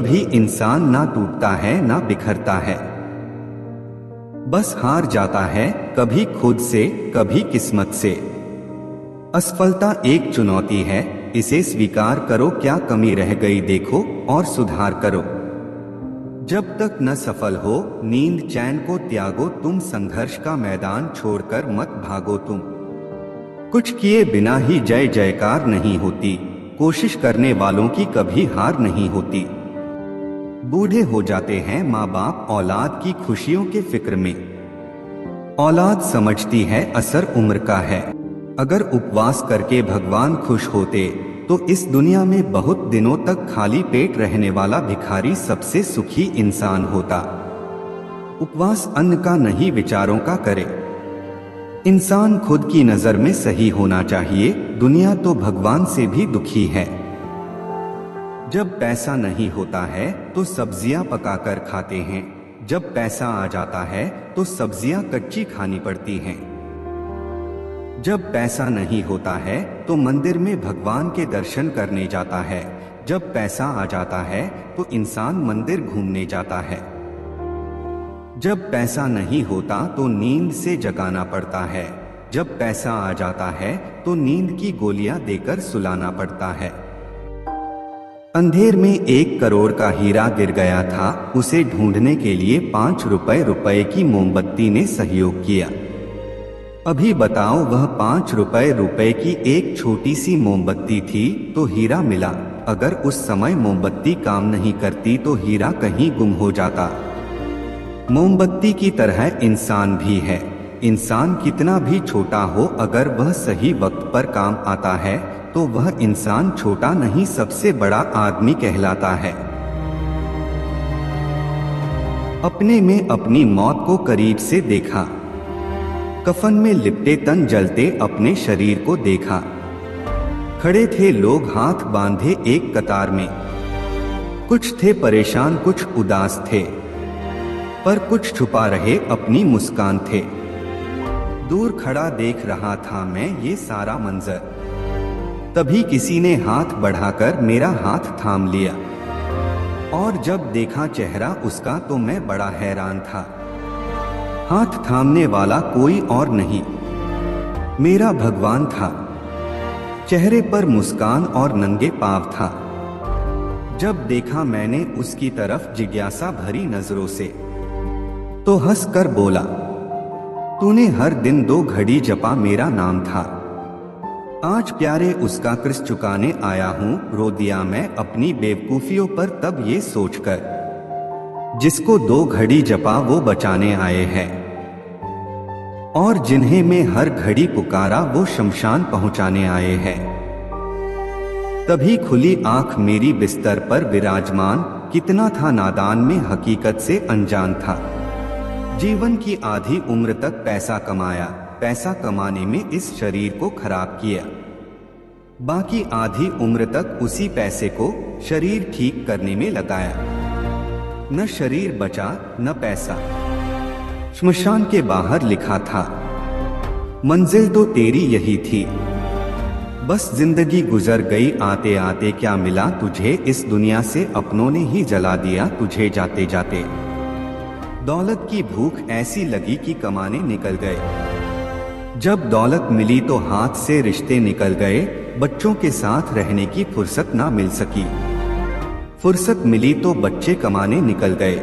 कभी इंसान ना टूटता है ना बिखरता है, बस हार जाता है, कभी खुद से कभी किस्मत से। असफलता एक चुनौती है, इसे स्वीकार करो, क्या कमी रह गई देखो और सुधार करो। जब तक न सफल हो नींद चैन को त्यागो तुम, संघर्ष का मैदान छोड़कर मत भागो तुम। कुछ किए बिना ही जय जयकार नहीं होती, कोशिश करने वालों की कभी हार नहीं होती। बूढ़े हो जाते हैं माँ बाप औलाद की खुशियों के फिक्र में, औलाद समझती है असर उम्र का है। अगर उपवास करके भगवान खुश होते तो इस दुनिया में बहुत दिनों तक खाली पेट रहने वाला भिखारी सबसे सुखी इंसान होता। उपवास अन्न का नहीं विचारों का करे। इंसान खुद की नजर में सही होना चाहिए, दुनिया तो भगवान से भी दुखी है। जब पैसा नहीं होता है तो सब्जियां पकाकर खाते हैं, जब पैसा आ जाता है तो सब्जियां कच्ची खानी पड़ती हैं। जब पैसा नहीं होता है तो मंदिर में भगवान के दर्शन करने जाता है, जब पैसा आ जाता है तो इंसान मंदिर घूमने जाता है। जब पैसा नहीं होता तो नींद से जगाना पड़ता है, जब पैसा आ जाता है तो नींद की गोलियां देकर सुलाना पड़ता है। अंधेर में 1 करोड़ का हीरा गिर गया था, उसे ढूंढने के लिए 5 रुपए की मोमबत्ती ने सहयोग किया। अभी बताओ वह 5 रुपए की एक छोटी सी मोमबत्ती थी तो हीरा मिला, अगर उस समय मोमबत्ती काम नहीं करती तो हीरा कहीं गुम हो जाता। मोमबत्ती की तरह इंसान भी है, इंसान कितना भी छोटा हो अगर वह सही वक्त पर काम आता है तो वह इंसान छोटा नहीं सबसे बड़ा आदमी कहलाता है। अपने में अपनी मौत को करीब से देखा, कफन में लिपटे तन जलते अपने शरीर को देखा। खड़े थे लोग हाथ बांधे एक कतार में, कुछ थे परेशान कुछ उदास थे, पर कुछ छुपा रहे अपनी मुस्कान थे। दूर खड़ा देख रहा था मैं ये सारा मंजर, तभी किसी ने हाथ बढ़ाकर मेरा हाथ थाम लिया, और जब देखा चेहरा उसका तो मैं बड़ा हैरान था। हाथ थामने वाला कोई और नहीं, मेरा भगवान था। चेहरे पर मुस्कान और नंगे पांव था। जब देखा मैंने उसकी तरफ जिज्ञासा भरी नजरों से, तो हंसकर बोला, तूने हर दिन 2 घड़ी जपा मेरा नाम था, आज प्यारे उसका कृष चुकाने आया हूँ। रो दिया मैं अपनी बेवकूफियों पर तब ये सोचकर, जिसको 2 घड़ी जपा वो बचाने आए हैं, और जिन्हें मैं हर घड़ी पुकारा वो शमशान पहुंचाने आए हैं। तभी खुली आंख मेरी बिस्तर पर विराजमान, कितना था नादान में हकीकत से अनजान था। जीवन की आधी उम्र तक पैसा कमाया, पैसा कमाने में इस शरीर को खराब किया, बाकी आधी उम्र तक उसी पैसे को शरीर ठीक करने में लगाया। न शरीर बचा न पैसा। श्मशान के बाहर लिखा था, मंजिल तो तेरी यही थी, बस जिंदगी गुजर गई आते आते, क्या मिला तुझे इस दुनिया से, अपनों ने ही जला दिया तुझे जाते जाते। दौलत की भूख ऐसी लगी कि कमाने निकल गए, जब दौलत मिली तो हाथ से रिश्ते निकल गए, बच्चों के साथ रहने की फुर्सत ना मिल सकी, फुर्सत मिली तो बच्चे कमाने निकल गए।